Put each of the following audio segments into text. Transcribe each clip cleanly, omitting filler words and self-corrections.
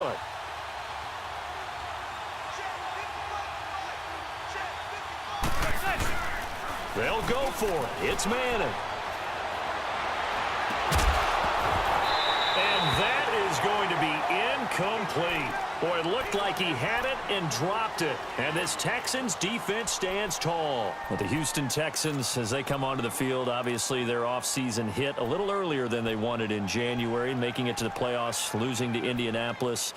They'll go for it. It's Manning. And that is going to be incomplete. Boy, it looked like he had it and dropped it. And this Texans defense stands tall. Well, the Houston Texans, as they come onto the field, obviously their offseason hit a little earlier than they wanted in January, making it to the playoffs, losing to Indianapolis.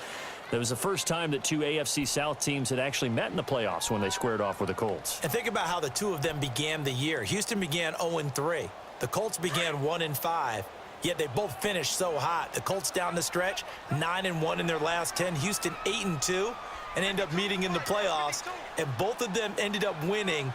That was the first time that two AFC South teams had actually met in the playoffs when they squared off with the Colts. And think about how the two of them began the year. Houston began 0-3. The Colts began 1-5. Yet they both finished so hot. The Colts down the stretch, 9-1 in their last 10. Houston 8-2, and end up meeting in the playoffs. And both of them ended up winning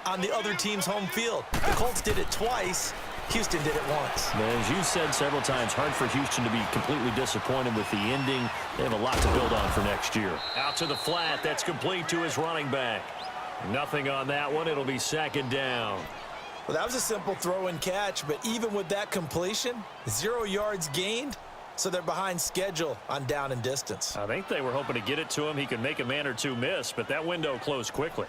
on the other team's home field. The Colts did it twice. Houston did it once. But as you said several times, hard for Houston to be completely disappointed with the ending. They have a lot to build on for next year. Out to the flat. That's complete to his running back. Nothing on that one. It'll be second down. Well, that was a simple throw and catch, but even with that completion, 0 yards gained, so they're behind schedule on down and distance. I think they were hoping to get it to him. He could make a man or two miss, but that window closed quickly.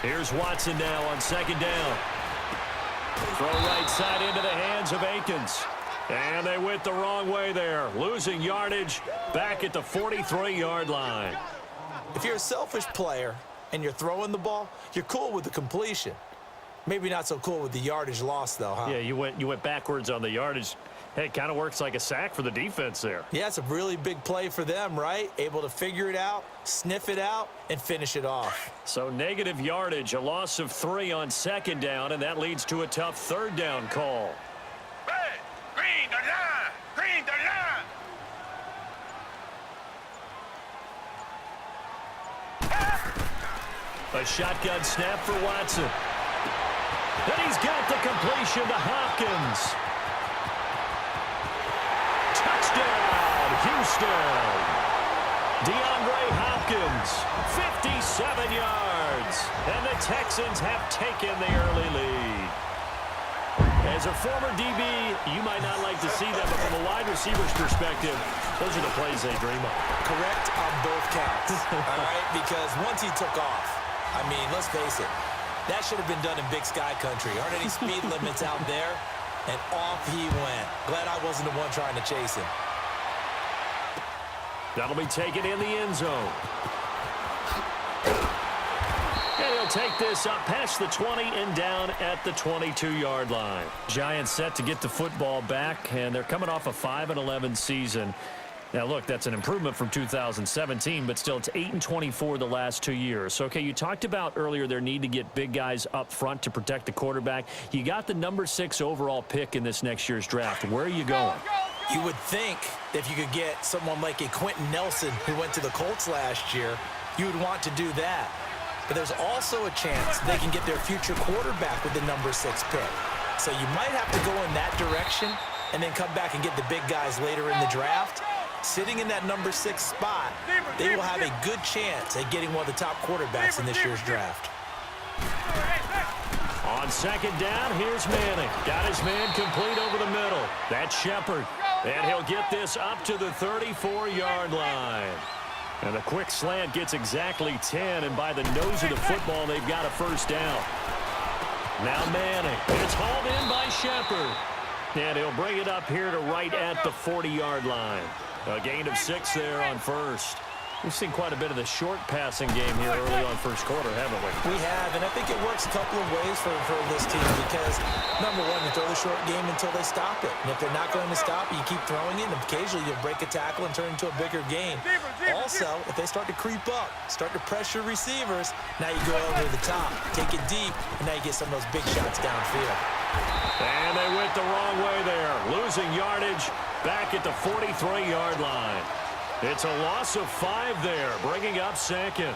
Here's Watson now on second down. Throw right side into the hands of Akins. And they went the wrong way there. Losing yardage back at the 43-yard line. If you're a selfish player and you're throwing the ball, you're cool with the completion. Maybe not so cool with the yardage loss, though, huh? Yeah, you went backwards on the yardage. Hey, it kind of works like a sack for the defense there. Yeah, it's a really big play for them, right? Able to figure it out, sniff it out, and finish it off. So negative yardage, a loss of 3 on second down, and that leads to a tough third down call. Red, green the line, green the line. A shotgun snap for Watson. And he's got the completion to Hopkins. Touchdown, Houston. DeAndre Hopkins, 57 yards. And the Texans have taken the early lead. As a former DB, you might not like to see that, but from a wide receiver's perspective, those are the plays they dream of. Correct on both counts, all right? Because once he took off, I mean, let's face it, that should have been done in Big Sky Country. Aren't any speed limits out there? And off he went. Glad I wasn't the one trying to chase him. That'll be taken in the end zone. And he'll take this up past the 20 and down at the 22-yard line. Giants set to get the football back, and they're coming off a 5-11 season. Now, look, that's an improvement from 2017, but still it's 8-24 the last 2 years. So, okay, you talked about earlier their need to get big guys up front to protect the quarterback. You got the number 6 overall pick in this next year's draft. Where are you going? You would think that if you could get someone like a Quentin Nelson who went to the Colts last year, you would want to do that. But there's also a chance they can get their future quarterback with the number 6 pick. So you might have to go in that direction and then come back and get the big guys later in the draft. Sitting in that number 6 spot, they will have a good chance at getting one of the top quarterbacks in this year's draft. On second down, here's Manning. Got his man complete over the middle. That's Shepard. And he'll get this up to the 34-yard line. And the quick slant gets exactly 10, and by the nose of the football, they've got a first down. Now Manning. It's hauled in by Shepard. And he'll bring it up here to right at the 40-yard line. A gain of 6 there on first. We've seen quite a bit of the short passing game here early on first quarter, haven't we? We have, and I think it works a couple of ways for this team because, number one, you throw the short game until they stop it. And if they're not going to stop it, you keep throwing it, and occasionally you'll break a tackle and turn it into a bigger game. Also, if they start to creep up, start to pressure receivers, now you go over the top, take it deep, and now you get some of those big shots downfield. And they went the wrong way there, losing yardage back at the 43-yard line. It's a loss of 5 there, bringing up second.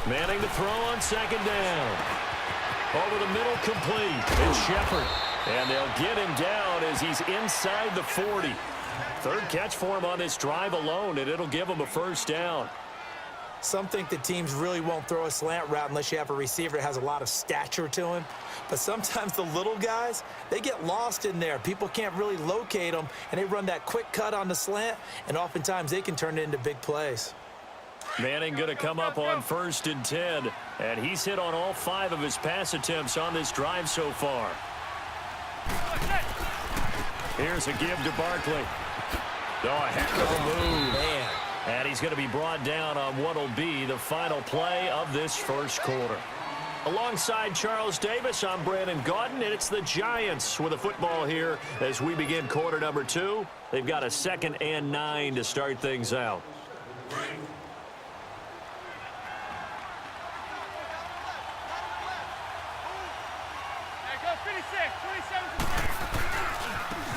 Manning to throw on second down. Over the middle, complete. It's Shepard. And they'll get him down as he's inside the 40. Third catch for him on this drive alone, and it'll give him a first down. Some think the teams really won't throw a slant route unless you have a receiver that has a lot of stature to him. But sometimes the little guys, they get lost in there. People can't really locate them, and they run that quick cut on the slant, and oftentimes they can turn it into big plays. Manning going to come up on 1st and 10, and he's hit on all 5 of his pass attempts on this drive so far. Here's a give to Barkley. Oh, a heck of a move. Man. And he's going to be brought down on what will be the final play of this first quarter. Alongside Charles Davis, I'm Brandon Gaudin, and it's the Giants with the football here as we begin quarter number 2. They've got a 2nd and 9 to start things out.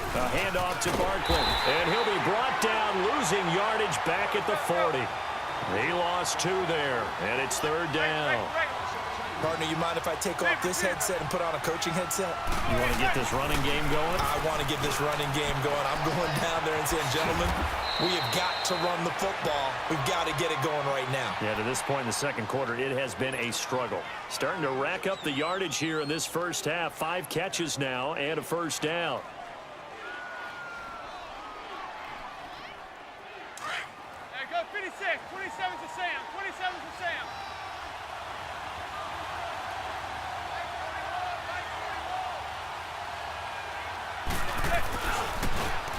A handoff to Barkley, and he'll be brought down, losing yardage back at the 40. He lost 2 there, and it's 3rd down. Partner, you mind if I take off this headset and put on a coaching headset? You want to get this running game going? I want to get this running game going. I'm going down there and saying, gentlemen, we have got to run the football. We've got to get it going right now. Yeah, to this point in the second quarter, it has been a struggle. Starting to rack up the yardage here in this first half. 5 catches now and a first down. Go 56, 27 to Sam, 27 to Sam.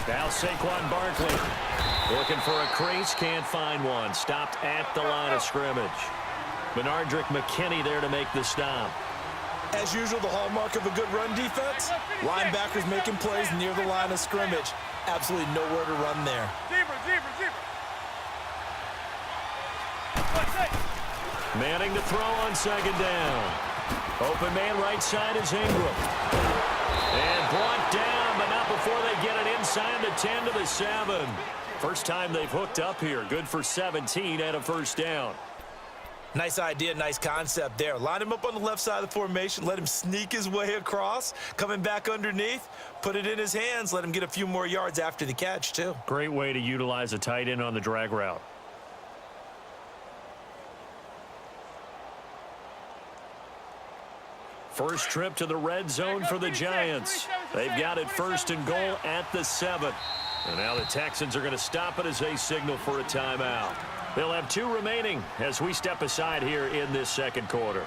Now Saquon Barkley looking for a crease, can't find one. Stopped at the line of scrimmage. Benardrick McKinney there to make the stop. As usual, the hallmark of a good run defense, linebackers making plays near the line of scrimmage. Absolutely nowhere to run there. Manning to throw on second down. Open man right side is Ingram. And brought down, but not before they get it inside the 10 to the 7. First time they've hooked up here. Good for 17 and a first down. Nice idea, nice concept there. Line him up on the left side of the formation, let him sneak his way across, coming back underneath, put it in his hands, let him get a few more yards after the catch, too. Great way to utilize a tight end on the drag route. First trip to the red zone for the Giants. They've got it 1st and goal at the 7. And now the Texans are going to stop it as they signal for a timeout. They'll have 2 remaining as we step aside here in this second quarter.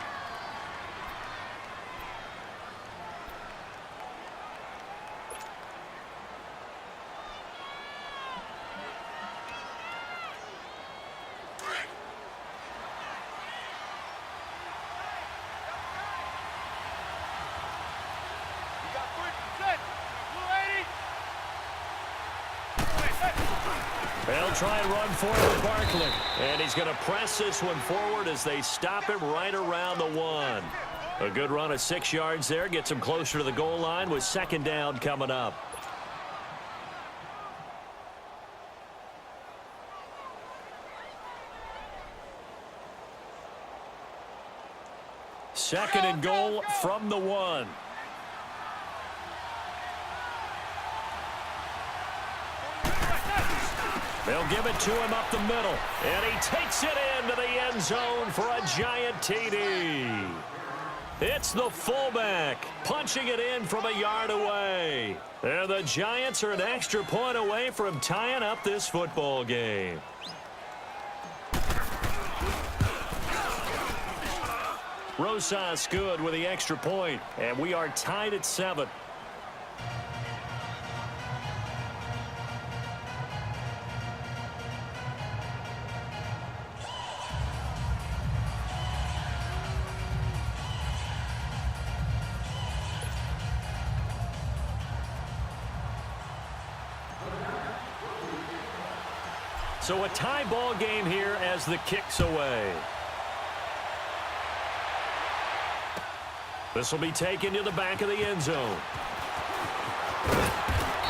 They'll try and run forward with Barkley. And he's going to press this one forward as they stop him right around the 1. A good run of 6 yards there. Gets him closer to the goal line with second down coming up. Second and goal from the 1. They'll give it to him up the middle. And he takes it into the end zone for a giant TD. It's the fullback punching it in from a yard away. And the Giants are an extra point away from tying up this football game. Rosas good with the extra point. And we are tied at 7. So a tie ball game here as the kick's away. This will be taken to the back of the end zone.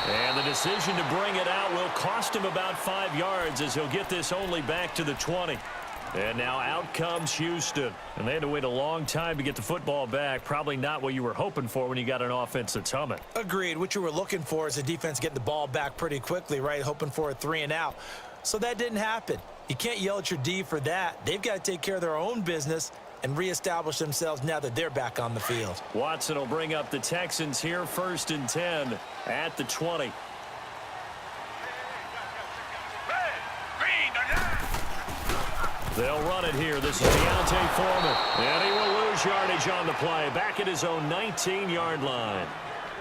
And the decision to bring it out will cost him about 5 yards as he'll get this only back to the 20. And now out comes Houston. And they had to wait a long time to get the football back. Probably not what you were hoping for when you got an offense that's humming. Agreed. What you were looking for is the defense getting the ball back pretty quickly, right? Hoping for a 3 and out. So that didn't happen. You can't yell at your D for that. They've got to take care of their own business and reestablish themselves now that they're back on the field. Watson will bring up the Texans here, 1st and 10 at the 20. They'll run it here. This is Deontay Foreman. And he will lose yardage on the play. Back at his own 19-yard line.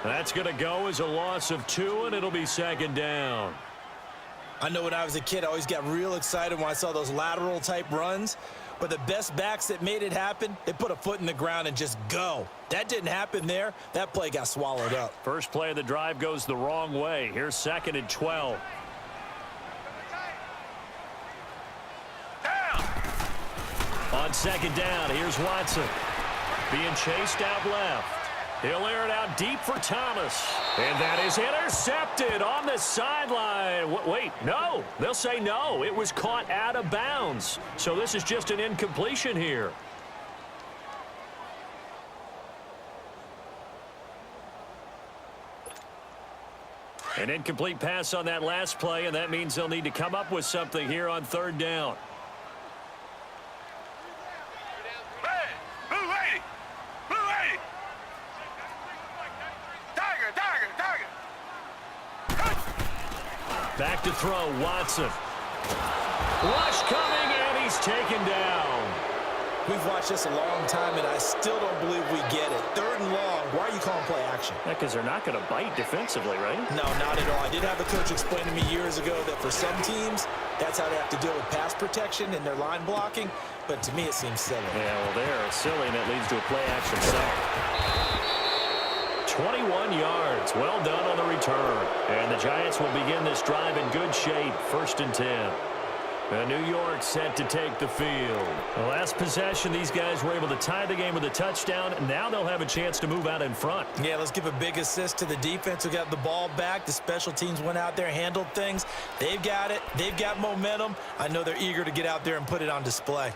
That's going to go as a loss of 2, and it'll be 2nd down. I know when I was a kid, I always got real excited when I saw those lateral-type runs. But the best backs that made it happen, they put a foot in the ground and just go. That didn't happen there. That play got swallowed up. First play of the drive goes the wrong way. Here's 2nd and 12. On 2nd down, here's Watson. Being chased out left. He'll air it out deep for Thomas. And that is intercepted on the sideline. Wait, no. They'll say no. It was caught out of bounds. So this is just an incompletion here. An incomplete pass on that last play, and that means they'll need to come up with something here on 3rd down. Back to throw, Watson. Rush coming, and he's taken down. We've watched this a long time, and I still don't believe we get it. 3rd and long. Why are you calling play action? Yeah, because they're not going to bite defensively, right? No, not at all. I did have a coach explain to me years ago that for some teams, that's how they have to deal with pass protection and their line blocking. But to me, it seems silly. Yeah, well, they're silly, and it leads to a play action sack. 21 yards. Well done on the return. And the Giants will begin this drive in good shape. 1st and 10. And New York set to take the field. The last possession, these guys were able to tie the game with a touchdown. Now they'll have a chance to move out in front. Yeah, let's give a big assist to the defense who got the ball back. The special teams went out there, handled things. They've got it. They've got momentum. I know they're eager to get out there and put it on display.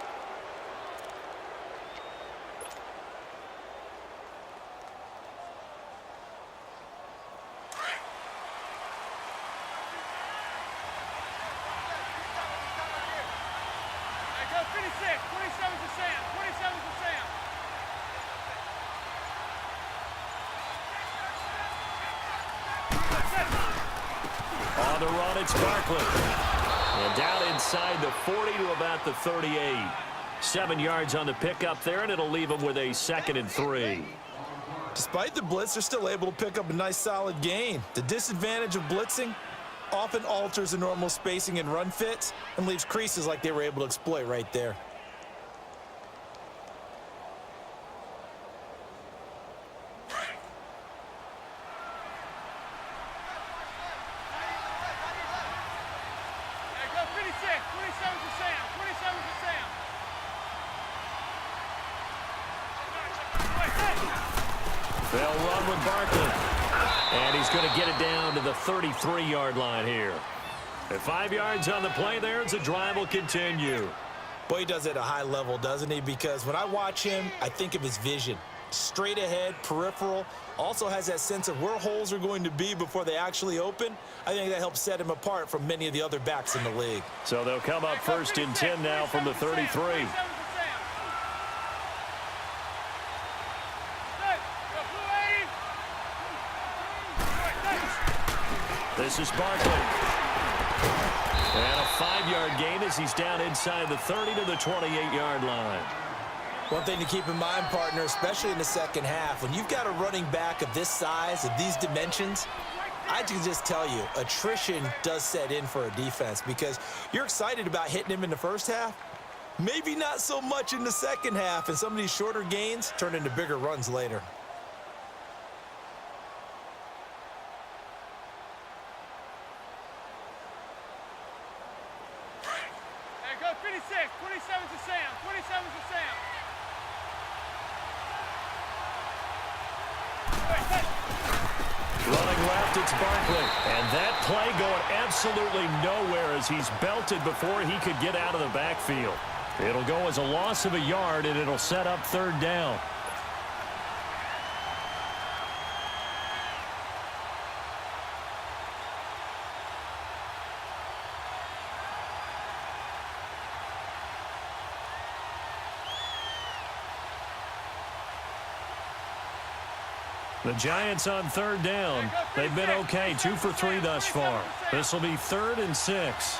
On the run, it's Barkley. And down inside the 40 to about the 38. 7 yards on the pickup there, and it'll leave them with a 2nd and 3. Despite the blitz, they're still able to pick up a nice, solid gain. The disadvantage of blitzing often alters the normal spacing and run fits and leaves creases like they were able to exploit right there. They'll run with Barkley. And he's going to get it down to the 33-yard line here. At 5 yards on the play there, as the drive will continue. Boy, he does it at a high level, doesn't he? Because when I watch him, I think of his vision. Straight ahead, peripheral. Also has that sense of where holes are going to be before they actually open. I think that helps set him apart from many of the other backs in the league. So they'll come up 1st and 10 now from the 33. This is Barkley. And a 5-yard gain as he's down inside the 30 to the 28-yard line. One thing to keep in mind, partner, especially in the second half, when you've got a running back of this size, of these dimensions, I can just tell you, attrition does set in for a defense because you're excited about hitting him in the first half. Maybe not so much in the second half, and some of these shorter gains turn into bigger runs later. Hey, go 56. 27's to Sam. 27's to Sam. Running left, it's Barkley. And that play going absolutely nowhere as he's belted before he could get out of the backfield. It'll go as a loss of a yard, and it'll set up third down. The Giants on third down. They've been okay, 2 for 3 thus far. This will be 3rd and 6.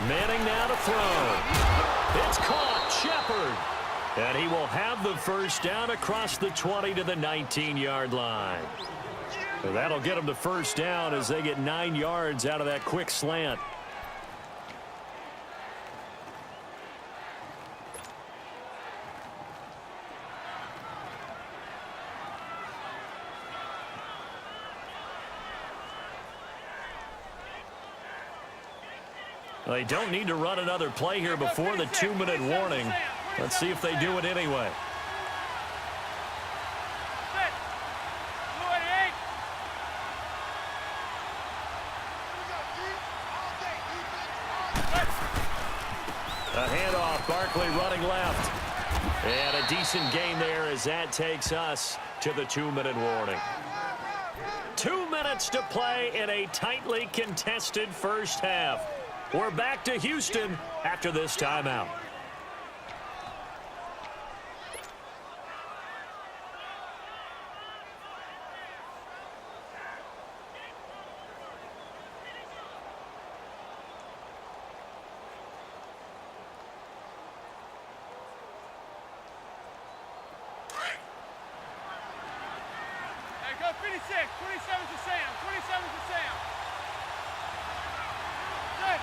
Manning now to throw. It's caught. Shepard. And he will have the first down across the 20 to the 19-yard line. So that'll get them to first down as they get 9 yards out of that quick slant. They don't need to run another play here before the 2-minute warning. Let's see if they do it anyway. A handoff, Barkley running left. And a decent gain there as that takes us to the 2-minute warning. 2 minutes to play in a tightly contested first half. We're back to Houston after this timeout. Hey, go 56. 27's to Sam. 27's to Sam. Good.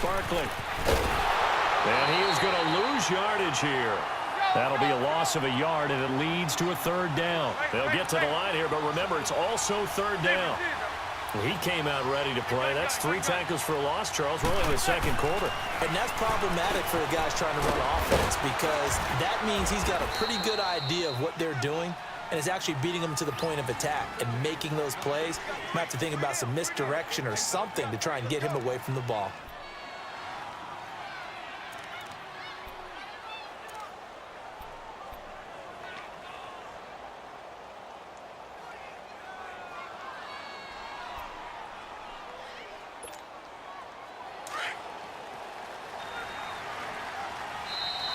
Barkley. And he is going to lose yardage here. That'll be a loss of a yard, and it leads to a third down. They'll get to the line here, but remember, it's also third down. He came out ready to play. That's 3 tackles for a loss, Charles. We're only in the second quarter. And that's problematic for the guys trying to run offense because that means he's got a pretty good idea of what they're doing and is actually beating them to the point of attack and making those plays. Might have to think about some misdirection or something to try and get him away from the ball.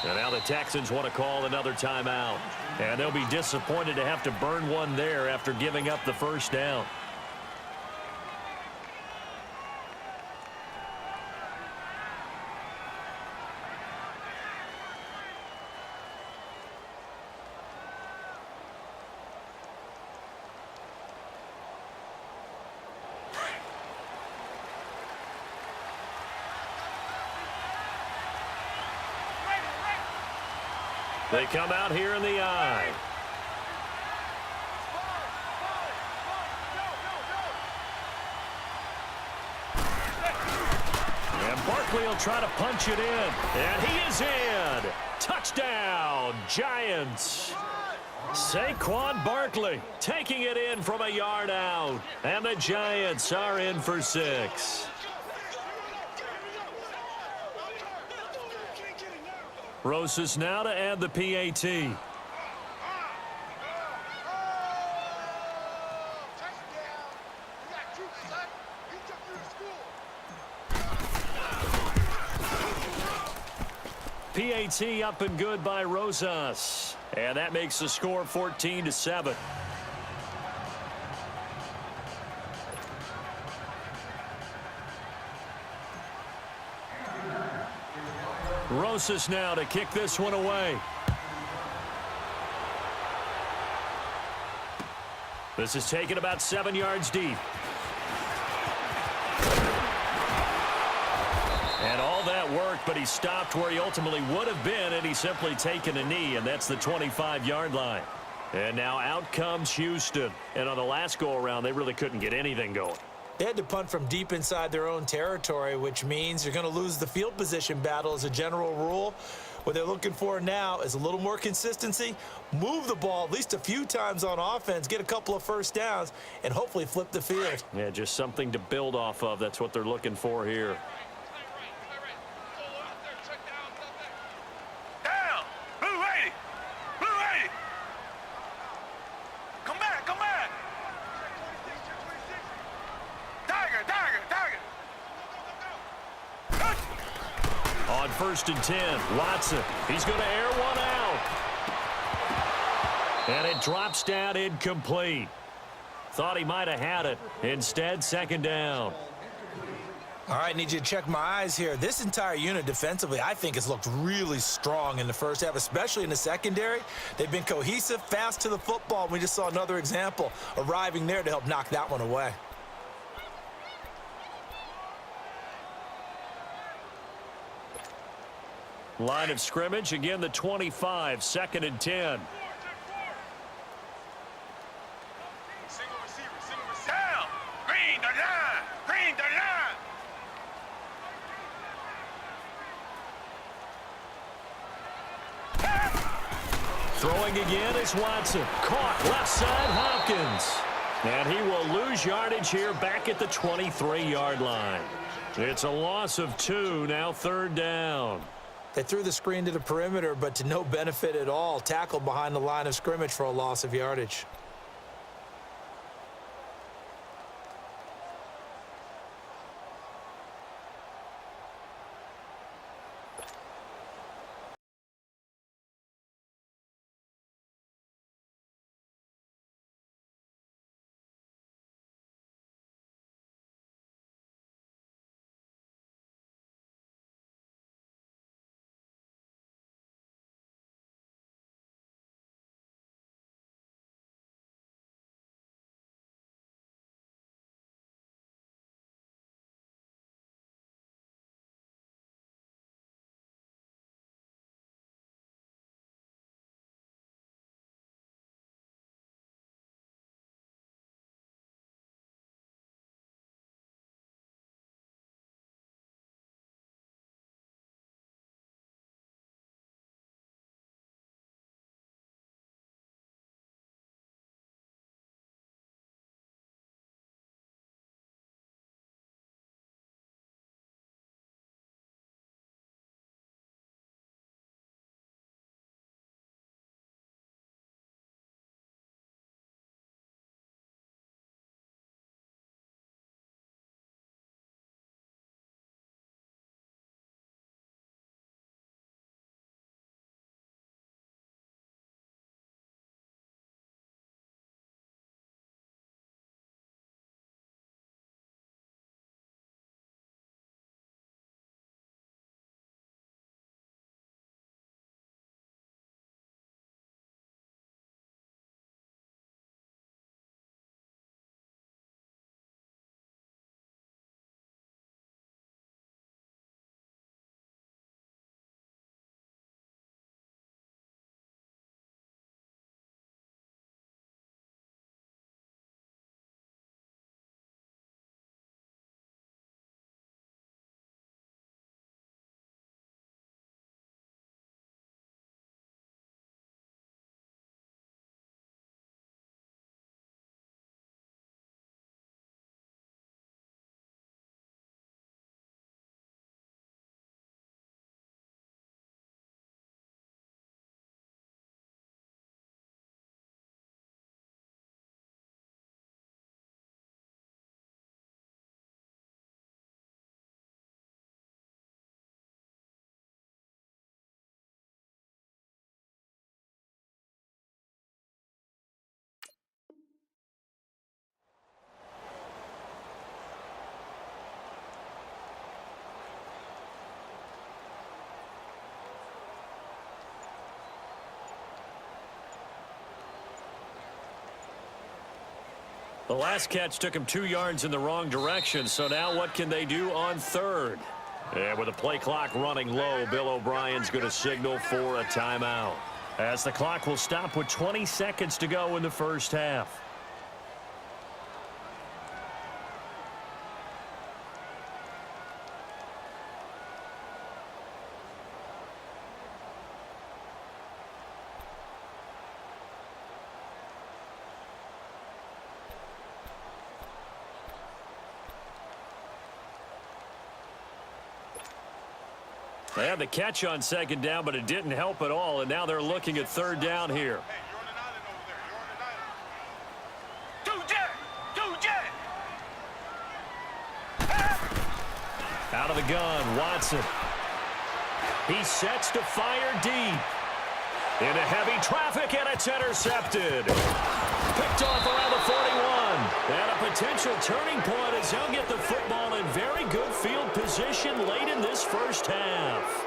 And now the Texans want to call another timeout. And they'll be disappointed to have to burn one there after giving up the first down. They come out here in the eye. And Barkley will try to punch it in. And he is in. Touchdown, Giants. Saquon Barkley taking it in from a yard out. And the Giants are in for 6. Rosas now to add the PAT. PAT up and good by Rosas. And that makes the score 14-7. Rosas now to kick this one away. This is taken about 7 yards deep. And all that worked, but he stopped where he ultimately would have been, and he's simply taken a knee, and that's the 25-yard line. And now out comes Houston. And on the last go-around, they really couldn't get anything going. They had to punt from deep inside their own territory, which means you're going to lose the field position battle as a general rule. What they're looking for now is a little more consistency, move the ball at least a few times on offense, get a couple of first downs, and hopefully flip the field. Yeah, just something to build off of. That's what they're looking for here. Down! Blue 80! Blue 80! Come back, come back! Tiger, tiger, tiger! On 1st and 10, Watson. He's going to air one out. And it drops down incomplete. Thought he might have had it. Instead, 2nd down. All right, need you to check my eyes here. This entire unit defensively, I think, has looked really strong in the first half, especially in the secondary. They've been cohesive, fast to the football. We just saw another example arriving there to help knock that one away. Line of scrimmage, again the 25, 2nd and 10. Single receiver. Down! Green 39! Green 39! Throwing again is Watson. Caught left side Hopkins. And he will lose yardage here back at the 23-yard line. It's a loss of 2, now 3rd down. They threw the screen to the perimeter, but to no benefit at all. Tackled behind the line of scrimmage for a loss of yardage. The last catch took him 2 yards in the wrong direction, so now what can they do on 3rd? And with the play clock running low, Bill O'Brien's going to signal for a timeout, as the clock will stop with 20 seconds to go in the first half. They had the catch on second down, but it didn't help at all, and now they're looking at third down here. Hey, you're on an island over there. You're on an island. Two jet. Out of the gun, Watson. He sets to fire deep. Into heavy traffic, and it's intercepted. Picked off around the 41. And a potential turning point as he'll get the football in very good field position late in this first half.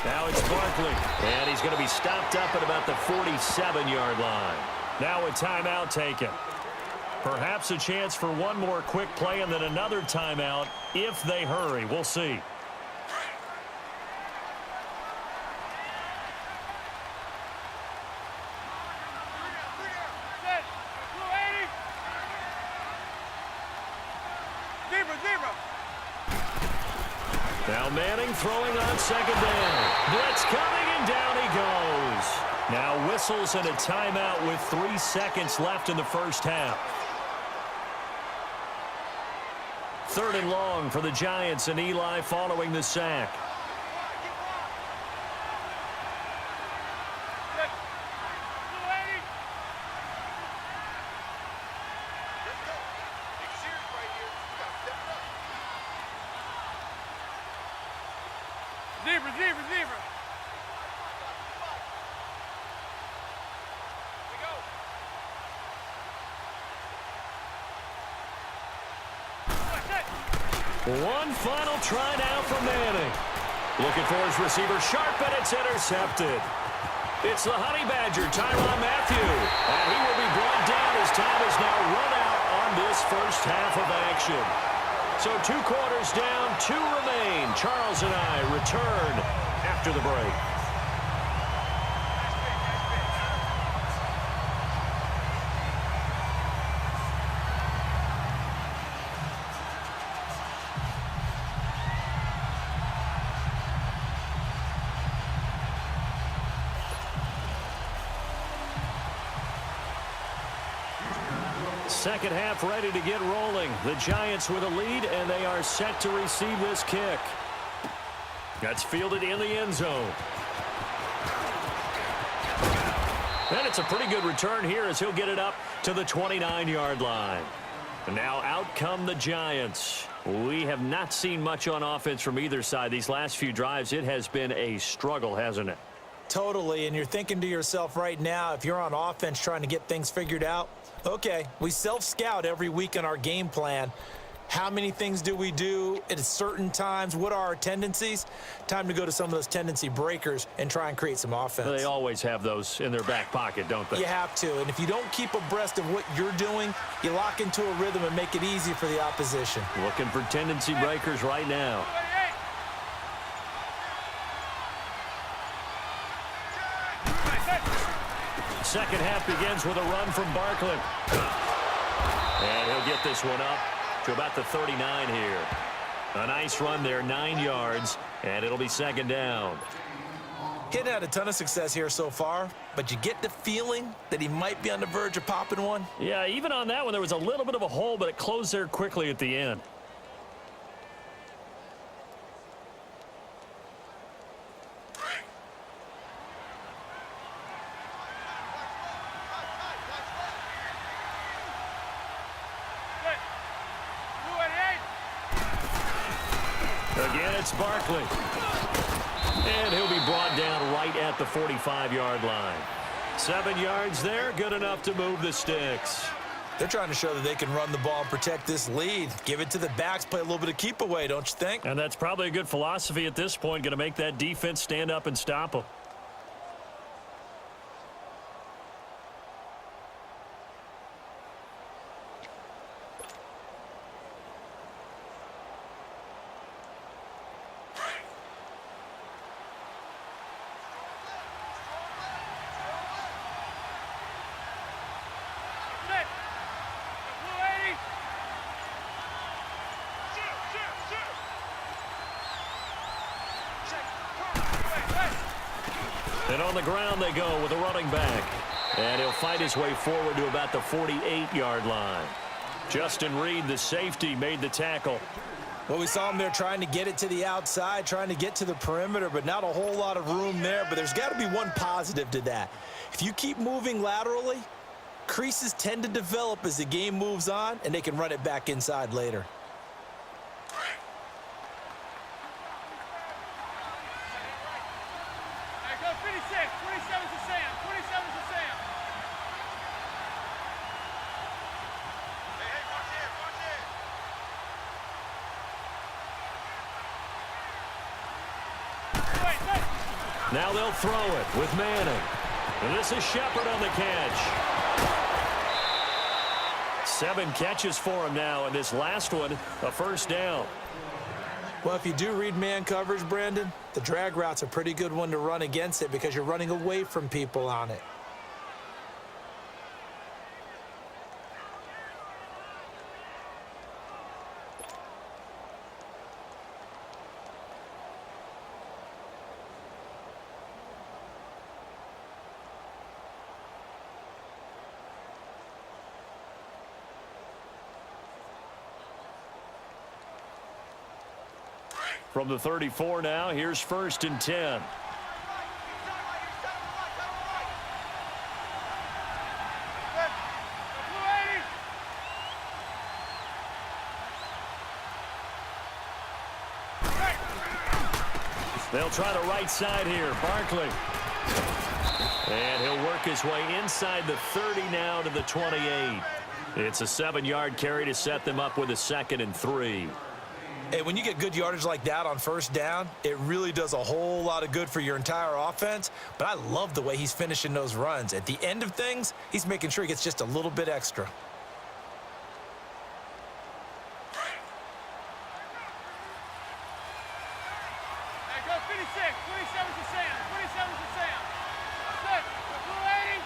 Now it's Barkley, and he's going to be stopped up at about the 47-yard line. Now a timeout taken. Perhaps a chance for one more quick play and then another timeout if they hurry. We'll see. Now Manning throwing on second down. Blitz coming, and down he goes. Now whistles and a timeout with 3 seconds left in the first half. Third and long for the Giants, and Eli following the sack. One final try now from Manning. Looking for his receiver sharp, and it's intercepted. It's the Honey Badger, Tyrann Mathieu. And he will be brought down as time is now run out on this first half of action. So 2 quarters down, 2 remain. Charles and I return after the break. Second half ready to get rolling. The Giants with a lead, and they are set to receive this kick. That's fielded in the end zone. And it's a pretty good return here as he'll get it up to the 29-yard line. And now out come the Giants. We have not seen much on offense from either side. These last few drives, it has been a struggle, hasn't it? Totally, and you're thinking to yourself right now, if you're on offense trying to get things figured out, okay, we self-scout every week in our game plan. How many things do we do at certain times? What are our tendencies? Time to go to some of those tendency breakers and try and create some offense. They always have those in their back pocket, don't they? You have to, and if you don't keep abreast of what you're doing, you lock into a rhythm and make it easy for the opposition. Looking for tendency breakers right now. Second half begins with a run from Barkley. And he'll get this one up to about the 39 here. A nice run there, 9 yards, and it'll be second down. He hadn't had a ton of success here so far, but you get the feeling that he might be on the verge of popping one. Yeah, even on that one, there was a little bit of a hole, but it closed there quickly at the end. Again, it's Barkley. And he'll be brought down right at the 45-yard line. 7 yards there, good enough to move the sticks. They're trying to show that they can run the ball and protect this lead. Give it to the backs, play a little bit of keep away, don't you think? And that's probably a good philosophy at this point, going to make that defense stand up and stop them. And on the ground they go with a running back. And he'll fight his way forward to about the 48-yard line. Justin Reed, the safety, made the tackle. Well, we saw him there trying to get it to the outside, trying to get to the perimeter, but not a whole lot of room there. But there's got to be one positive to that. If you keep moving laterally, creases tend to develop as the game moves on, and they can run it back inside later. Hey, go 56. 27's to Sam. 27's to Sam. Hey, hey, watch it, watch it. Wait, wait. Now they'll throw it with Manning. And this is Shepard on the catch. 7 catches for him now, and this last one, a first down. Well, if you do read man coverage, Brandon, the drag route's a pretty good one to run against it because you're running away from people on it. From the 34 now, here's 1st and 10. They'll try the right side here. Barkley. And he'll work his way inside the 30 now to the 28. It's a 7-yard carry to set them up with a 2nd and 3. Hey, when you get good yardage like that on first down, it really does a whole lot of good for your entire offense. But I love the way he's finishing those runs. At the end of things, he's making sure he gets just a little bit extra. Hey, go 56. 27's to Sam. 27's to Sam. Good. Blue 80.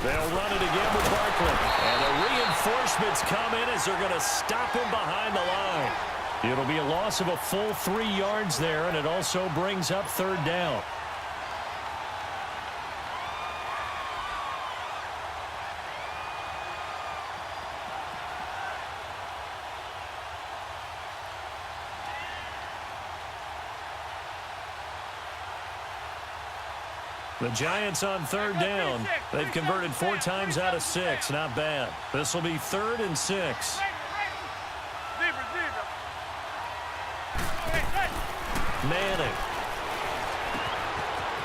They'll run it again with Barkley. And the reinforcements come in as they're going to stop him behind the line. It'll be a loss of a full 3 yards there, and it also brings up 3rd down. The Giants on 3rd down. They've converted 4 times out of 6. Not bad. This will be 3rd and 6. Manning.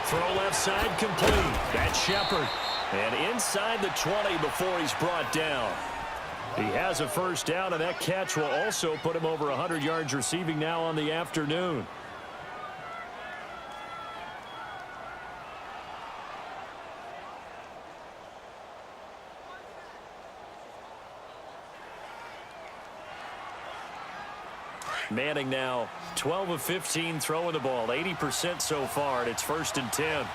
Throw left side complete. That's Shepard. And inside the 20 before he's brought down. He has a first down, and that catch will also put him over 100 yards receiving now on the afternoon. Manning now 12 of 15 throwing the ball, 80% so far, and it's 1st and 10.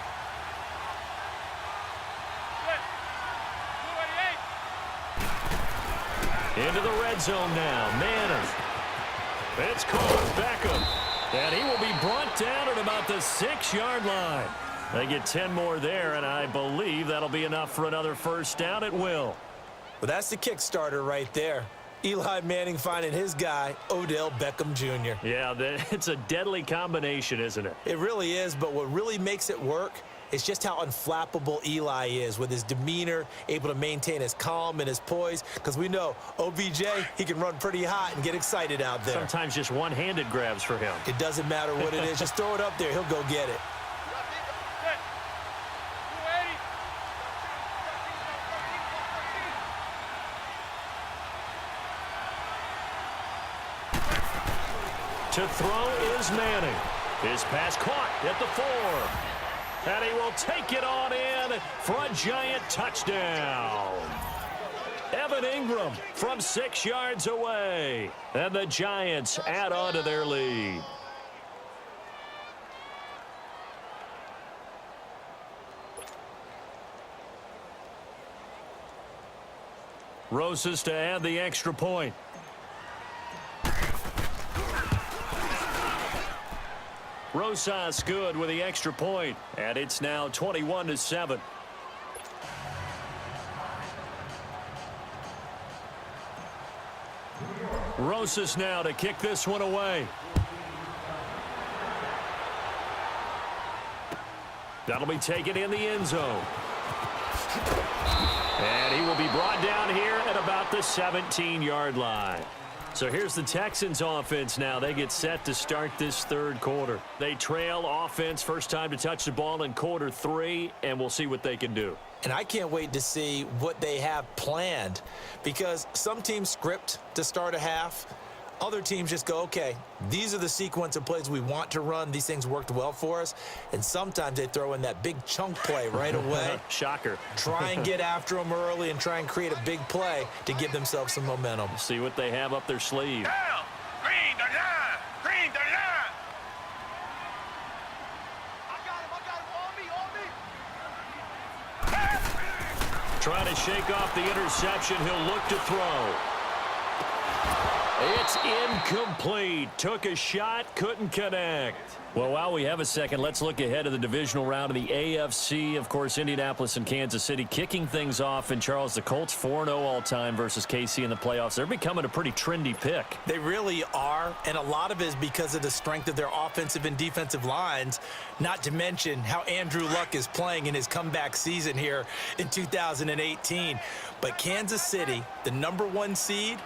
Into the red zone now. Manning. It's caught. Beckham. And he will be brought down at about the 6-yard line. They get 10 more there, and I believe that'll be enough for another first down. It will. Well, that's the kickstarter right there. Eli Manning finding his guy, Odell Beckham Jr. Yeah, it's a deadly combination, isn't it? It really is, but what really makes it work is just how unflappable Eli is with his demeanor, able to maintain his calm and his poise, because we know OBJ, he can run pretty hot and get excited out there. Sometimes just one-handed grabs for him. It doesn't matter what it is. Just throw it up there. He'll go get it. To throw is Manning. His pass caught at the 4. And he will take it on in for a giant touchdown. Evan Ingram from 6 yards away. And the Giants add on to their lead. Rosas to add the extra point. Rosas good with the extra point, and it's now 21-7. Rosas now to kick this one away. That'll be taken in the end zone. And he will be brought down here at about the 17-yard line. So here's the Texans offense now. They get set to start this third quarter. They trail offense, first time to touch the ball in quarter 3, and we'll see what they can do. And I can't wait to see what they have planned, because some teams script to start a half. Other teams just go, okay, these are the sequence of plays we want to run. These things worked well for us. And sometimes they throw in that big chunk play right away. Shocker. Try and get after them early and try and create a big play to give themselves some momentum. See what they have up their sleeve. Down. Green the line. Green the line. I got him. On me. Trying to shake off the interception. He'll look to throw. It's incomplete. Took a shot, couldn't connect. Well, while we have a second, let's look ahead to the divisional round of the AFC. Of course, Indianapolis and Kansas City kicking things off. And, Charles, the Colts 4-0 all-time versus KC in the playoffs. They're becoming a pretty trendy pick. They really are, and a lot of it is because of the strength of their offensive and defensive lines, not to mention how Andrew Luck is playing in his comeback season here in 2018. But Kansas City, the #1 seed,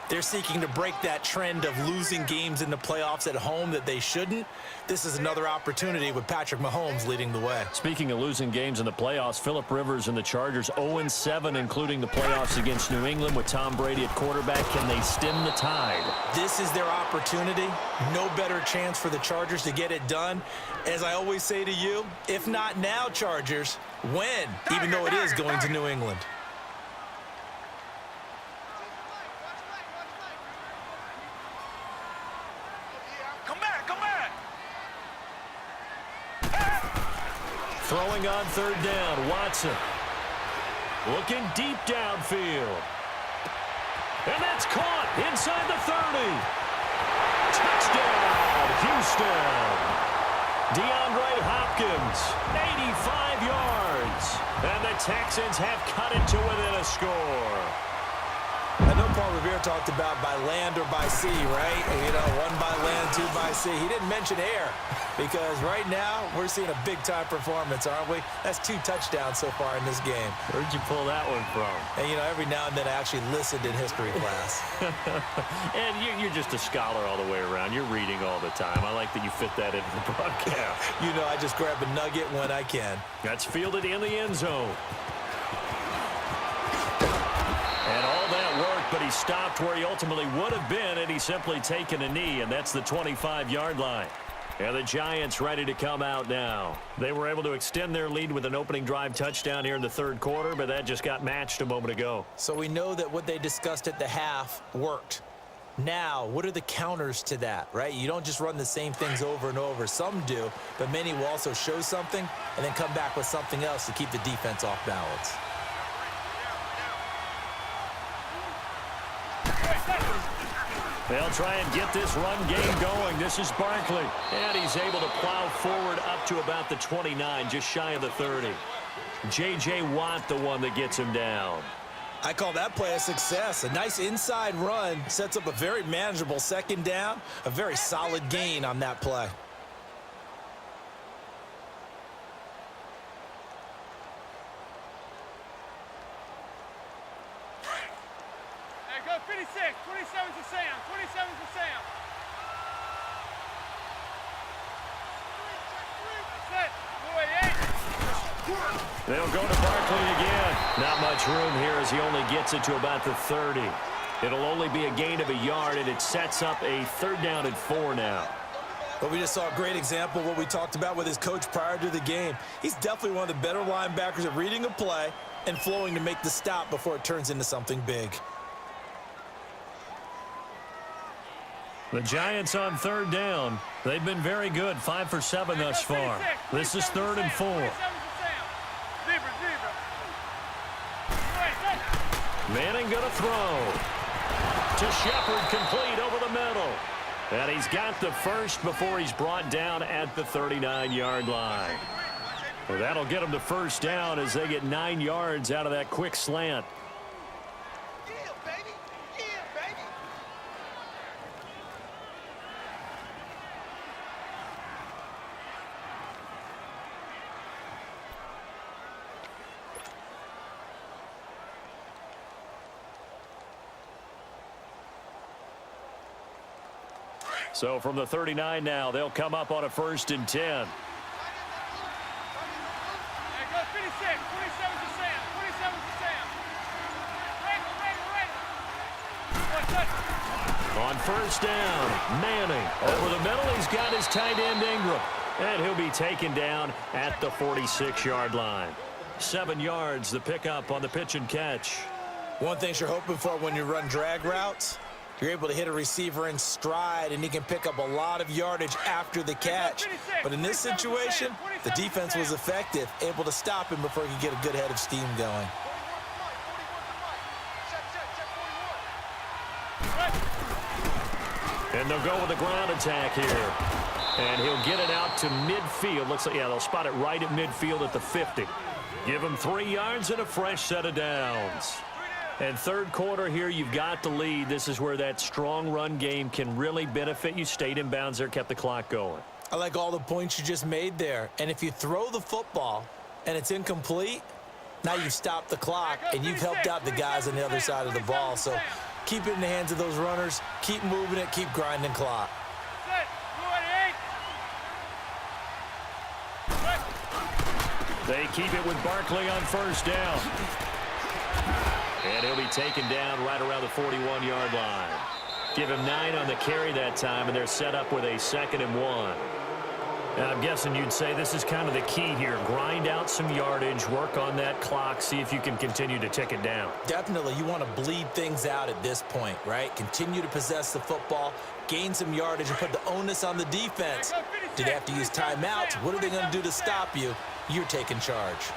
they're seeking to break that trend of losing games in the playoffs at home that they shouldn't. This is another opportunity with Patrick Mahomes leading the way. Speaking of losing games in the playoffs, Phillip Rivers and the Chargers 0-7, including the playoffs against New England with Tom Brady at quarterback. Can they stem the tide? This is their opportunity. No better chance for the Chargers to get it done. As I always say to you, if not now, Chargers, when? Even though it is going to New England. Throwing on third down, Watson. Looking deep downfield. And that's caught inside the 30. Touchdown, Houston. DeAndre Hopkins, 85 yards. And the Texans have cut it to within a score. I know Paul Revere talked about by land or by sea, right? You know, 1 by land, 2 by sea. He didn't mention air, because right now we're seeing a big-time performance, aren't we? That's 2 touchdowns so far in this game. Where'd you pull that one from? And, you know, every now and then I actually listened in history class. And you're just a scholar all the way around. You're reading all the time. I like that you fit that into the broadcast. You know, I just grab a nugget when I can. That's fielded in the end zone. And all that worked, but he stopped where he ultimately would have been, and he's simply taken a knee, and that's the 25-yard line. And the Giants ready to come out now. They were able to extend their lead with an opening drive touchdown here in the third quarter, but that just got matched a moment ago. So we know that what they discussed at the half worked. Now, what are the counters to that, right? You don't just run the same things over and over. Some do, but many will also show something and then come back with something else to keep the defense off balance. They'll try and get this run game going. This is Barkley. And he's able to plow forward up to about the 29, just shy of the 30. J.J. Watt, the one that gets him down. I call that play a success. A nice inside run sets up a very manageable second down. A very solid gain on that play. Hey, go 56. 27's a Sam. 27's a Sam. That's it. Go 88. They'll go to Barkley again. Not much room here as he only gets it to about the 30. It'll only be a gain of a yard, and it sets up a third down and 4 now. But we just saw a great example of what we talked about with his coach prior to the game. He's definitely one of the better linebackers at reading a play and flowing to make the stop before it turns into something big. The Giants on third down. They've been very good, 5 for 7 thus far. This is 3rd and 4. Manning going to throw. To Shepard, complete over the middle. And he's got the first before he's brought down at the 39-yard line. Well, that'll get him the first down as they get 9 yards out of that quick slant. Yeah, baby. Yeah, baby. So from the 39 now, they'll come up on a 1st and 10. Hey, go 56. 27 to Sam. 27 to Sam. Right. On 1st down, Manning over the middle. He's got his tight end Ingram. And he'll be taken down at the 46-yard line. 7 yards, the pickup on the pitch and catch. One thing you're hoping for when you run drag routes, you're able to hit a receiver in stride, and he can pick up a lot of yardage after the catch. But in this situation, the defense was effective, able to stop him before he could get a good head of steam going. And they'll go with the ground attack here. And he'll get it out to midfield. Looks like, yeah, they'll spot it right at midfield at the 50. Give him 3 yards and a fresh set of downs. And third quarter here, you've got the lead. This is where that strong run game can really benefit you. Stayed in bounds there, kept the clock going. I like all the points you just made there. And if you throw the football and it's incomplete, now you've stopped the clock and you've helped out the guys on the other side of the ball. So keep it in the hands of those runners. Keep moving it. Keep grinding clock. They keep it with Barkley on 1st down. And he'll be taken down right around the 41-yard line. Give him 9 on the carry that time, and they're set up with a 2nd and 1. And I'm guessing you'd say this is kind of the key here. Grind out some yardage, work on that clock, see if you can continue to tick it down. Definitely, you want to bleed things out at this point, right? Continue to possess the football, gain some yardage, and put the onus on the defense. Do they have to use timeouts? What are they going to do to stop you? You're taking charge.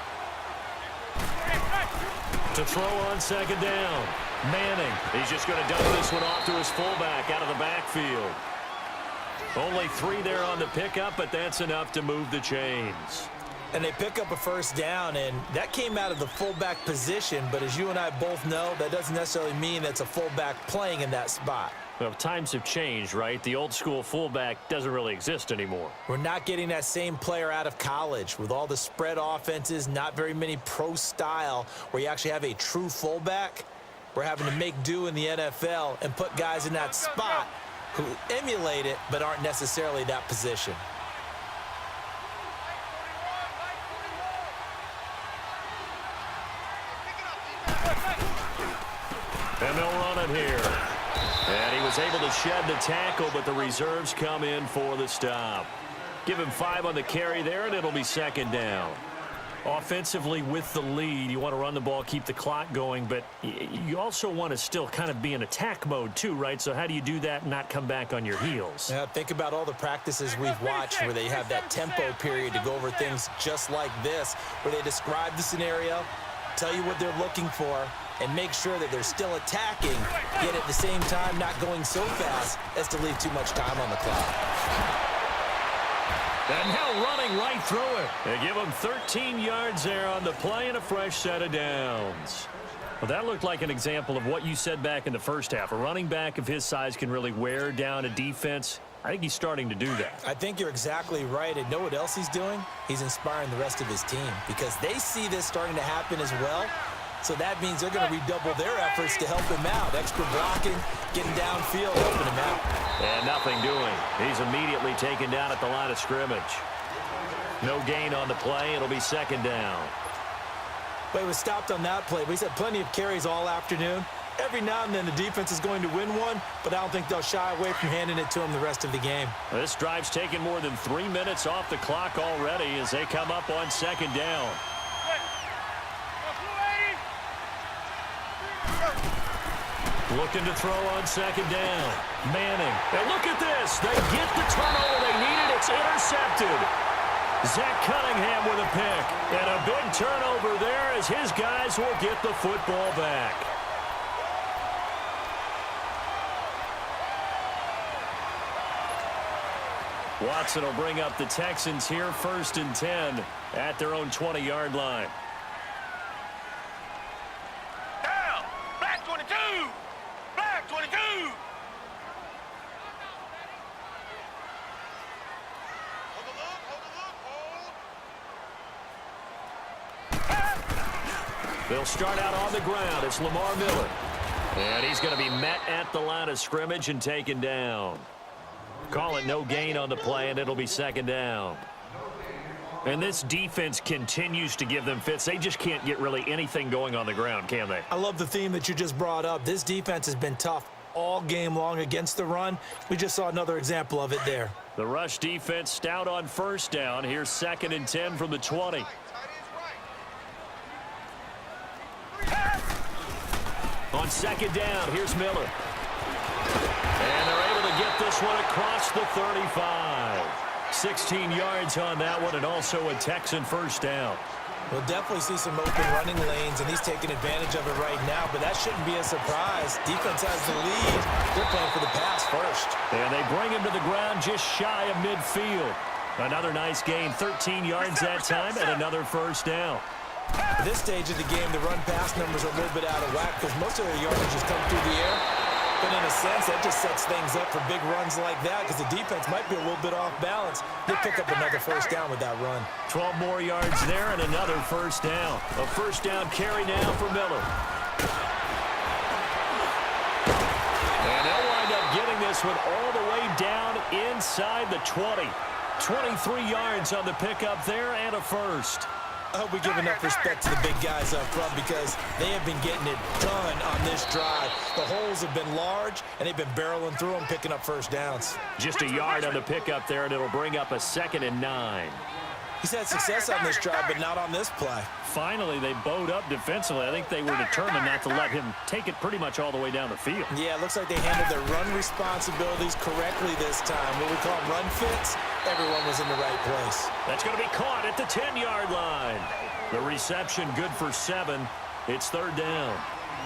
To throw on 2nd down. Manning, he's just going to dump this one off to his fullback out of the backfield. Only 3 there on the pickup, but that's enough to move the chains. And they pick up a 1st down, and that came out of the fullback position, but as you and I both know, that doesn't necessarily mean it's a fullback playing in that spot. Well, times have changed, right? The old school fullback doesn't really exist anymore. We're not getting that same player out of college with all the spread offenses, not very many pro style where you actually have a true fullback. We're having to make do in the NFL and put guys in that spot who emulate it but aren't necessarily that position. And they'll run it here. And he was able to shed the tackle, but the reserves come in for the stop. Give him 5 on the carry there, and it'll be 2nd down. Offensively, with the lead, you want to run the ball, keep the clock going, but you also want to still kind of be in attack mode too, right? So how do you do that and not come back on your heels? Yeah, think about all the practices we've watched where they have that tempo period to go over things just like this, where they describe the scenario, tell you what they're looking for, and make sure that they're still attacking, yet at the same time not going so fast as to leave too much time on the clock. And now running right through it. They give him 13 yards there on the play and a fresh set of downs. Well, that looked like an example of what you said back in the first half. A running back of his size can really wear down a defense. I think he's starting to do that. I think you're exactly right. And know what else he's doing? He's inspiring the rest of his team because they see this starting to happen as well. So that means they're going to redouble their efforts to help him out. Extra blocking, getting downfield, helping him out. And nothing doing. He's immediately taken down at the line of scrimmage. No gain on the play. It'll be 2nd down. Well, he was stopped on that play, but he's had plenty of carries all afternoon. Every now and then the defense is going to win one, but I don't think they'll shy away from handing it to him the rest of the game. This drive's taken more than 3 minutes off the clock already as they come up on 2nd down. Looking to throw on 2nd down. Manning. And look at this. They get the turnover they needed. It's intercepted. Zach Cunningham with a pick. And a big turnover there as his guys will get the football back. Watson will bring up the Texans here, 1st and 10 at their own 20-yard line. Down. Black 22. Black 22. Hold the look. Hold the look. Hold. They'll start out on the ground. It's Lamar Miller. And he's going to be met at the line of scrimmage and taken down. Call it no gain on the play, and it'll be 2nd down. And this defense continues to give them fits. They just can't get really anything going on the ground, can they? I love the theme that you just brought up. This defense has been tough all game long against the run. We just saw another example of it there. The rush defense stout on 1st down. Here's 2nd and 10 from the 20. Tight ends right. On 2nd down, here's Miller. And they're able to get this one across the 35. 16 yards on that one, and also a Texan 1st down. We'll definitely see some open running lanes, and he's taking advantage of it right now, but that shouldn't be a surprise. Defense has the lead. They're playing for the pass first. And they bring him to the ground just shy of midfield. Another nice gain, 13 yards that time, and another 1st down. At this stage of the game, the run-pass numbers are a little bit out of whack because most of their yardage has come through the air. But in a sense, that just sets things up for big runs like that because the defense might be a little bit off balance. They pick up another 1st down with that run. 12 more yards there and another 1st down. A 1st down carry now for Miller. And they'll wind up getting this one all the way down inside the 20. 23 yards on the pickup there and a 1st. I hope we give enough respect to the big guys up front because they have been getting it done on this drive. The holes have been large, and they've been barreling through them, picking up 1st downs. Just a yard on the pickup there, and it'll bring up a 2nd and 9. He's had success on this drive, but not on this play. Finally, they bowed up defensively. I think they were determined not to let him take it pretty much all the way down the field. Yeah, it looks like they handled their run responsibilities correctly this time. What we call run fits, everyone was in the right place. That's going to be caught at the 10-yard line. The reception good for 7. It's 3rd down.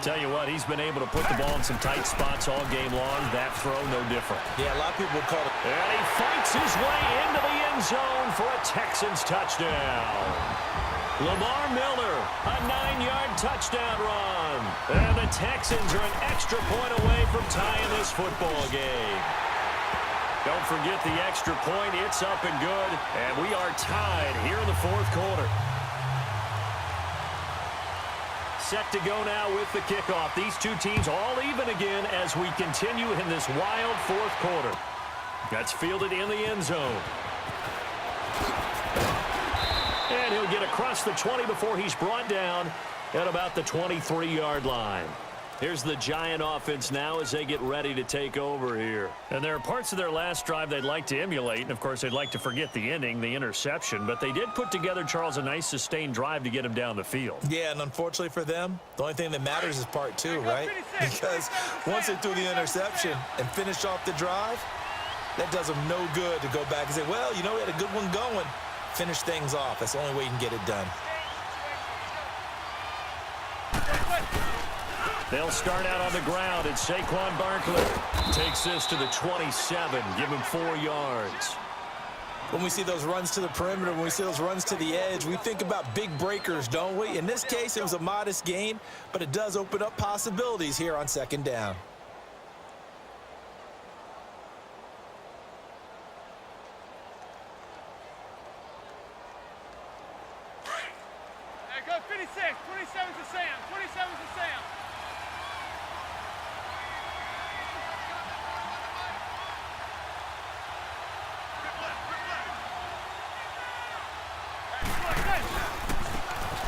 Tell you what, he's been able to put the ball in some tight spots all game long. That throw, no different. Yeah, a lot of people would call it. And he fights his way into the end zone for a Texans touchdown. Lamar Miller, a 9-yard touchdown run. And the Texans are an extra point away from tying this football game. Don't forget the extra point. It's up and good. And we are tied here in the 4th quarter. Set to go now with the kickoff. These two teams all even again as we continue in this wild 4th quarter. That's fielded in the end zone. And he'll get across the 20 before he's brought down at about the 23-yard line. Here's the Giant offense now as they get ready to take over here. And there are parts of their last drive they'd like to emulate, and of course they'd like to forget the ending, the interception, but they did put together, Charles, a nice sustained drive to get him down the field. Yeah, and unfortunately for them, the only thing that matters is part 2, right? Because once they threw the interception and finished off the drive, that does them no good to go back and say, well, you know, we had a good one going. Finish things off. That's the only way you can get it done. They'll start out on the ground, and Saquon Barkley takes this to the 27, give him 4 yards. When we see those runs to the perimeter, when we see those runs to the edge, we think about big breakers, don't we? In this case, it was a modest gain, but it does open up possibilities here on 2nd down. Hey, go 56. 27's to Sam. 27's to Sam.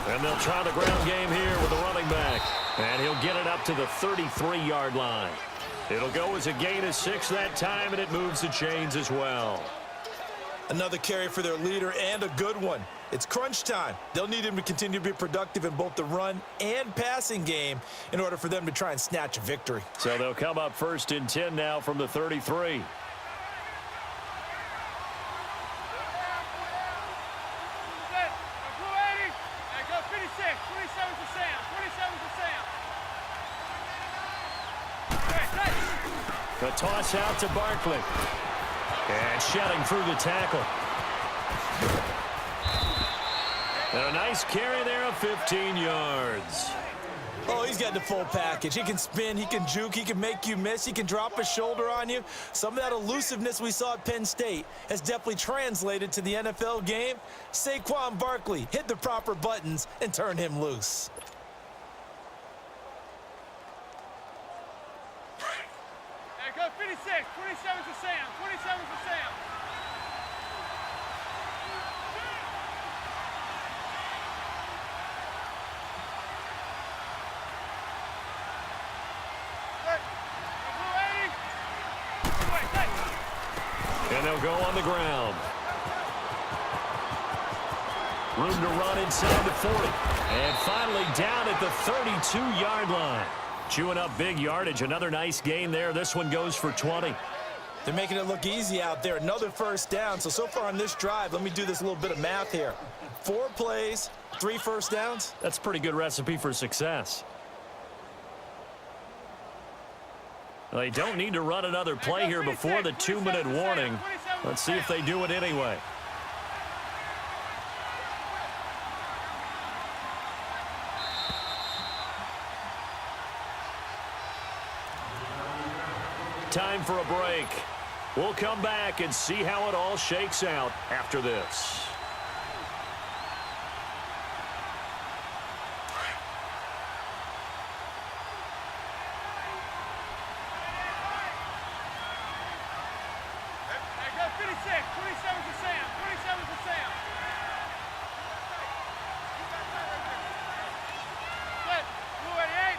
And they'll try the ground game here with the running back. And he'll get it up to the 33-yard line. It'll go as a gain of 6 that time, and it moves the chains as well. Another carry for their leader and a good one. It's crunch time. They'll need him to continue to be productive in both the run and passing game in order for them to try and snatch a victory. So they'll come up 1st and 10 now from the 33. The toss out to Barkley. And shedding through the tackle. And a nice carry there of 15 yards. Oh, he's got the full package. He can spin, he can juke, he can make you miss, he can drop a shoulder on you. Some of that elusiveness we saw at Penn State has definitely translated to the NFL game. Saquon Barkley hit the proper buttons and turned him loose. Hey, go 56. 27's to Sam. 27's to Sam. And they'll go on the ground. Room to run inside the 40. And finally down at the 32-yard line. Chewing up big yardage. Another nice gain there. This one goes for 20. They're making it look easy out there. Another first down. So far on this drive, let me do this little bit of math here. 4 plays, 3 first downs. That's a pretty good recipe for success. They don't need to run another play here before the 2-minute warning. Let's see if they do it anyway. Time for a break. We'll come back and see how it all shakes out after this. Hey, go 56. 27's to Sam. 27's to Sam. Split. Blue 88.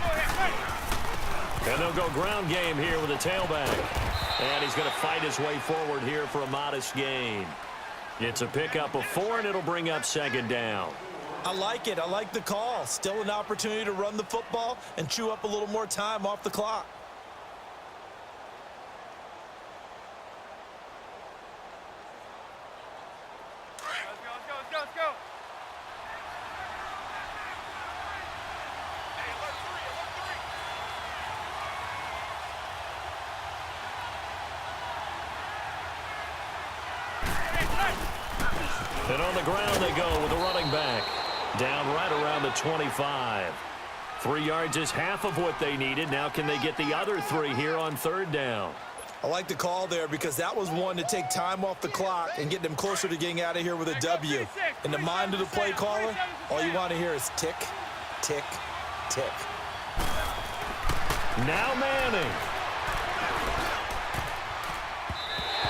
Blue hit. And they'll go ground game here with a tailback. And he's going to fight his way forward here for a modest gain. It's a pickup of 4, and it'll bring up 2nd down. I like it. I like the call. Still an opportunity to run the football and chew up a little more time off the clock. Let's go. Hey, alert 3. And on the ground they go with a running back. Down right around the 25. 3 yards is half of what they needed. Now can they get the other 3 here on 3rd down? I like the call there because that was one to take time off the clock and get them closer to getting out of here with a W. In the mind of the play caller, all you want to hear is tick, tick, tick. Now Manning.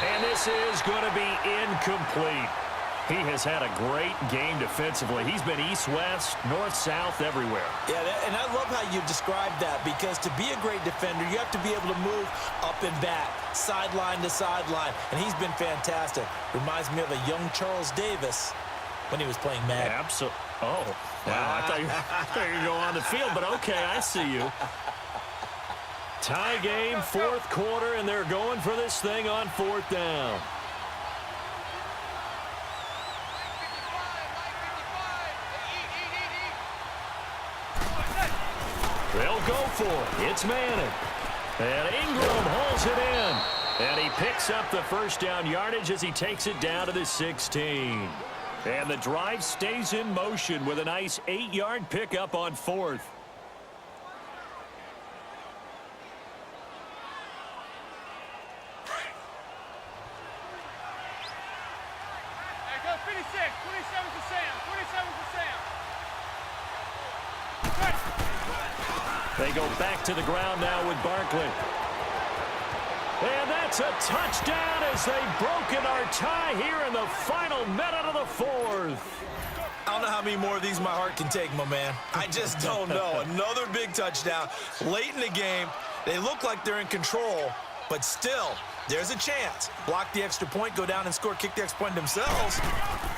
And this is going to be incomplete. He has had a great game defensively. He's been east-west, north-south, everywhere. Yeah, and I love how you described that because to be a great defender, you have to be able to move up and back, sideline to sideline, and he's been fantastic. Reminds me of a young Charles Davis when he was playing Madden. Absolutely. Oh, wow. I thought you were going to go on the field, but okay, I see you. Tie game, 4th quarter, and they're going for this thing on 4th down. They'll go for it. It's Manning. And Ingram holds it in. And he picks up the first down yardage as he takes it down to the 16. And the drive stays in motion with a nice 8-yard pickup on 4th. Hey, go 56. 27's to Sam. 27's to Sam. They go back to the ground now with Barkley. And that's a touchdown as they've broken our tie here in the final minute of the 4th. I don't know how many more of these my heart can take, my man. I just don't know. Another big touchdown. Late in the game, they look like they're in control, but still, there's a chance. Block the extra point, go down and score, kick the extra point themselves.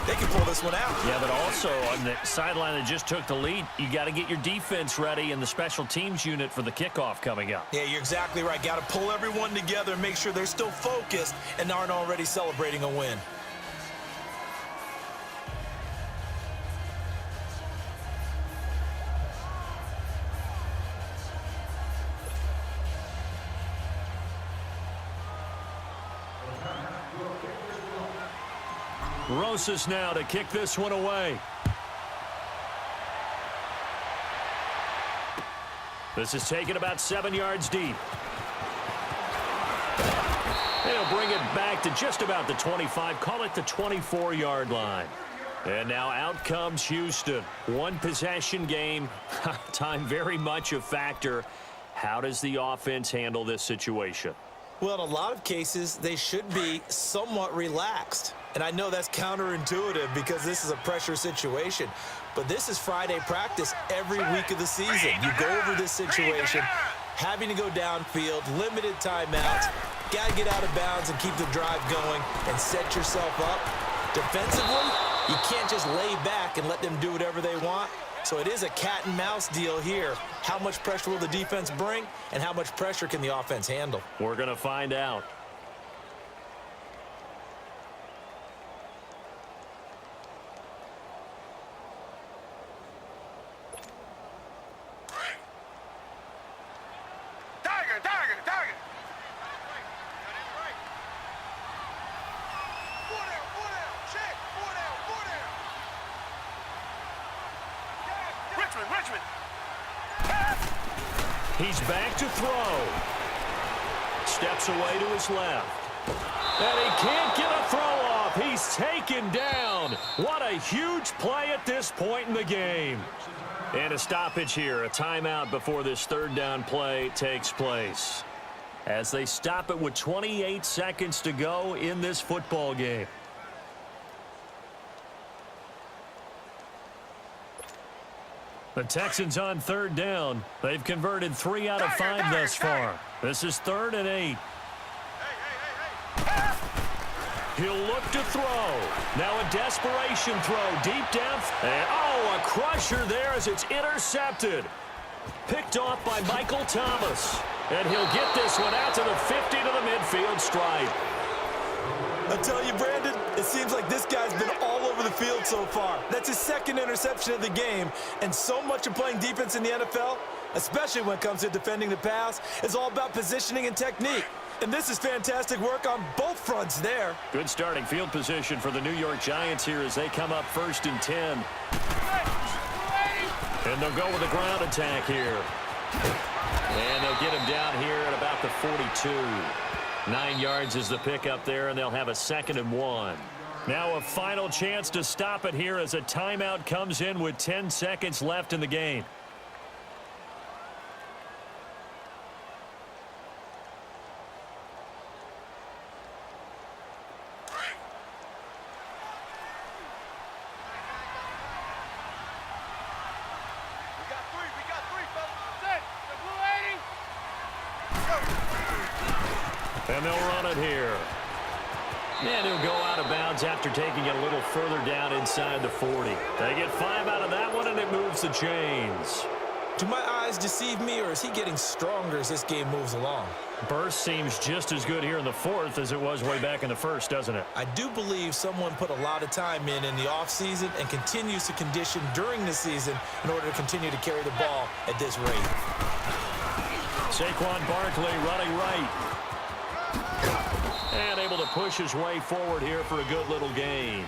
They can pull this one out. Yeah, but also on the sideline that just took the lead, you got to get your defense ready and the special teams unit for the kickoff coming up. Yeah, you're exactly right. Got to pull everyone together and make sure they're still focused and aren't already celebrating a win. Rosas now to kick this one away. This is taken about 7 yards deep. They'll bring it back to just about the 25, call it the 24-yard line. And now out comes Houston. One possession game. Time very much a factor. How does the offense handle this situation? Well, in a lot of cases, they should be somewhat relaxed. And I know that's counterintuitive because this is a pressure situation. But this is Friday practice every week of the season. You go over this situation, having to go downfield, limited timeouts, got to get out of bounds and keep the drive going and set yourself up. Defensively, you can't just lay back and let them do whatever they want. So it is a cat and mouse deal here. How much pressure will the defense bring, and how much pressure can the offense handle? We're going to find out. Tiger. Richmond. He's back to throw. Steps away to his left. And he can't get a throw off. He's taken down. What a huge play at this point in the game. And a stoppage here, a timeout before this third down play takes place. As they stop it with 28 seconds to go in this football game. The Texans on third down. They've converted 3 out of 5 thus far. This is 3rd and 8. He'll look to throw. Now a desperation throw deep down. And a crusher there as it's intercepted. Picked off by Michael Thomas. And he'll get this one out to the 50 to the midfield stripe. I tell you, Brandon, it seems like this guy's been all over the field so far. That's his 2nd interception of the game. And so much of playing defense in the NFL, especially when it comes to defending the pass, is all about positioning and technique. And this is fantastic work on both fronts there. Good starting field position for the New York Giants here as they come up 1st and 10. And they'll go with a ground attack here. And they'll get him down here at about the 42. 9 yards is the pickup there, and they'll have a 2nd and 1. Now a final chance to stop it here as a timeout comes in with 10 seconds left in the game. We got three, fellas. That's it. The blue 80. And they'll run it here. And he'll go out of bounds after taking it a little further down inside the 40. They get 5 out of that one, and it moves the chains. Do my eyes deceive me, or is he getting stronger as this game moves along? Burst seems just as good here in the 4th as it was way back in the 1st, doesn't it? I do believe someone put a lot of time in the offseason and continues to condition during the season in order to continue to carry the ball at this rate. Saquon Barkley running right. And able to push his way forward here for a good little gain.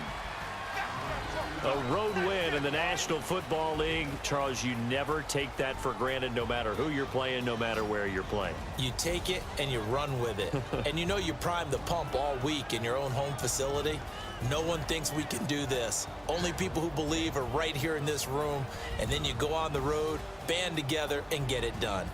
A road win in the National Football League. Charles, you never take that for granted no matter who you're playing, no matter where you're playing. You take it and you run with it. And you know you primed the pump all week in your own home facility. No one thinks we can do this. Only people who believe are right here in this room. And then you go on the road, band together, and get it done.